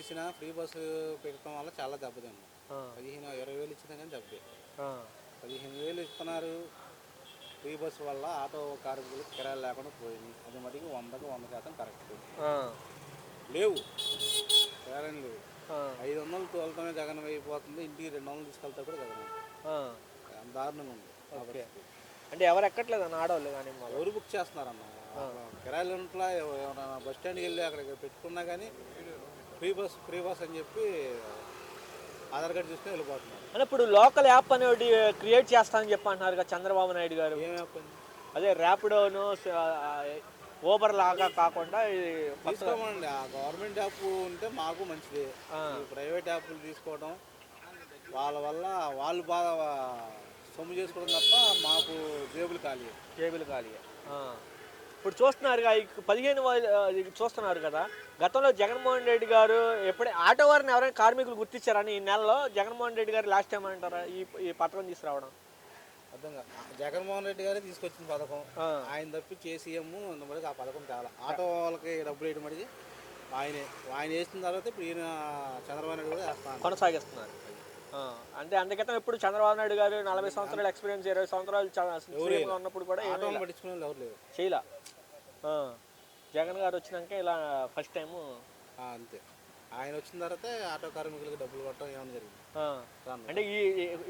ఇచ్చినా free bus పెట్టడం వల్ల చాలా దెబ్బతిన్నాం. ఆ, 15, 20 ఇచ్చినా కానీ దెబ్బే. ఆ, 15,000 ఇస్తున్నారు ఫ్రీ బస్సు వల్ల ఆటో కార్మికులకు కిరాయిలు లేకుండా పోయింది. అది మటుకు 100% కరెక్ట్. ఆ, లేవు, కిరాయిలు లేవు. ఆ, 500 తోలటమే గగనం అయిపోతుంది, ఇంటికి 200 తీసుకెళ్తా కూడా గగనం. ఆ. దారుణంగా ఉంది. ఓకే. అంటే ఎవరు ఎక్కట్లేదన్న ఆడవాళ్ళు కానీ మళ్ళీ? ఎవరు బుక్ చేస్తున్నారన్న? కిరాయిలు ఉంట్లా ఏమైనా బస్ స్టాండ్కి వెళ్ళి అక్కడికి పెట్టుకున్నా కానీ ఫ్రీ బస్ అని చెప్పి ఆధార్ కార్డు తీసుకుని వెళ్ళిపోతున్నారు. అంటే ఇప్పుడు లోకల్ యాప్ అనేది క్రియేట్ చేస్తానని చెప్పి అంటున్నారు కదా చంద్రబాబు నాయుడు గారు. ఏమైపోయింది? అదే ర్యాపిడోను ఊబర్ లాగా కాకుండా తీసుకోమండి. ఆ గవర్నమెంట్ యాప్ ఉంటే మాకు మంచిది. ప్రైవేట్ యాప్లు తీసుకోవడం వాళ్ళ వల్ల వాళ్ళు బాగా సొమ్ము చేసుకోవడం తప్ప మాకు జేబులు ఖాళీ. ఇప్పుడు చూస్తున్నారు 15,000 చూస్తున్నారు కదా. గతంలో జగన్మోహన్ రెడ్డి గారు ఎప్పుడే ఆటో వారిని ఎవరైనా కార్మికులు గుర్తించారని ఈ నెలలో జగన్మోహన్ రెడ్డి గారు లాస్ట్ టైం అంటారా ఈ పథకం తీసుకురావడం? అర్థంగా జగన్మోహన్ రెడ్డి గారే తీసుకొచ్చిన పథకం. ఆయన తప్పి సీఎం మటుకు ఆ పథకం చాలా ఆటో వాళ్ళకి డబ్బులు వేయడం మటుకు ఆయన వేసిన తర్వాత ఇప్పుడు ఈయన చంద్రబాబు నాయుడు కూడా వేస్తాను కొనసాగిస్తున్నారు. అంటే అందుకతం ఎప్పుడు చంద్రబాబు నాయుడు గారు 40 సంవత్సరాల ఎక్స్పీరియన్స్ 20 సంవత్సరాలు ఉన్నప్పుడు కూడా పట్టించుకునే ఎవరు లేరు, చేయలా. జగన్ గారు వచ్చినాక ఇలా ఫస్ట్ టైము అంతే. ఆయన వచ్చిన తర్వాత ఆటో కార్మికులకు డబ్బులు కొట్టడం ఏమైనా జరిగింది. అంటే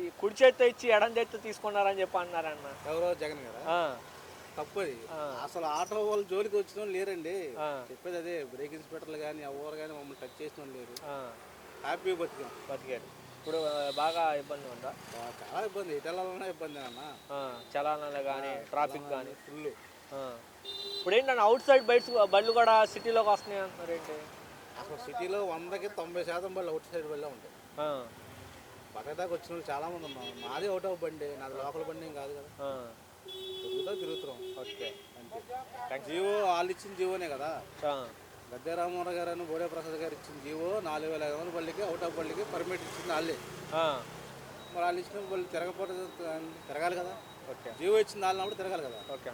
ఈ కుడి చేతితో ఇచ్చి ఎడం చేతితో తీసుకున్నారని చెప్పి అన్నారన్న ఎవరో జగన్ గారు. తప్పది. అసలు ఆటో వాళ్ళు జోలికి వచ్చిన వాళ్ళు లేరండి. చెప్పేది అదే. బ్రేక్ ఇన్స్పెక్టర్లు కానీ ఎవరు కానీ మమ్మల్ని టచ్ చేసిన వాళ్ళు లేరు. హ్యాపీగా బతికారు. ఇప్పుడు బాగా ఇబ్బంది ఉందా? చాలా ఇబ్బంది. ఇటలలోనే ఇబ్బంది అన్న. చలానాలు కానీ ట్రాఫిక్ కానీ ఫుల్. ఇప్పుడు ఏంటన్నా అవుట్ సైడ్ బళ్ళు కూడా సిటీలోకి వస్తున్నాయి అంటున్నారు ఏంటి? అసలు సిటీలో 100కి 90% బళ్ళు అవుట్ సైడ్ బళ్ళే ఉంటాయి. పక్కదాకా వచ్చిన వాళ్ళు చాలా మంది ఉన్నాం. మాది అవుట్ ఆఫ్ బండి, నాది లోకల్ బండి ఏం కాదు కదా. తిరుగుతున్నాం. ఓకే, అంతే. జియో వాళ్ళు ఇచ్చిన జియోనే కదా. గద్దె రామ్మోహన్ గారు అని బోడే ప్రసాద్ గారు ఇచ్చిన జియో 4,500 బళ్ళకి అవుట్ ఆఫ్ బళ్ళకి పర్మిట్ ఇచ్చింది వాళ్ళే. మరి వాళ్ళు ఇచ్చిన బళ్ళు తిరగాలి కదా. జియో ఇచ్చింది వాళ్ళప్పుడు తిరగాలి కదా. ఓకే.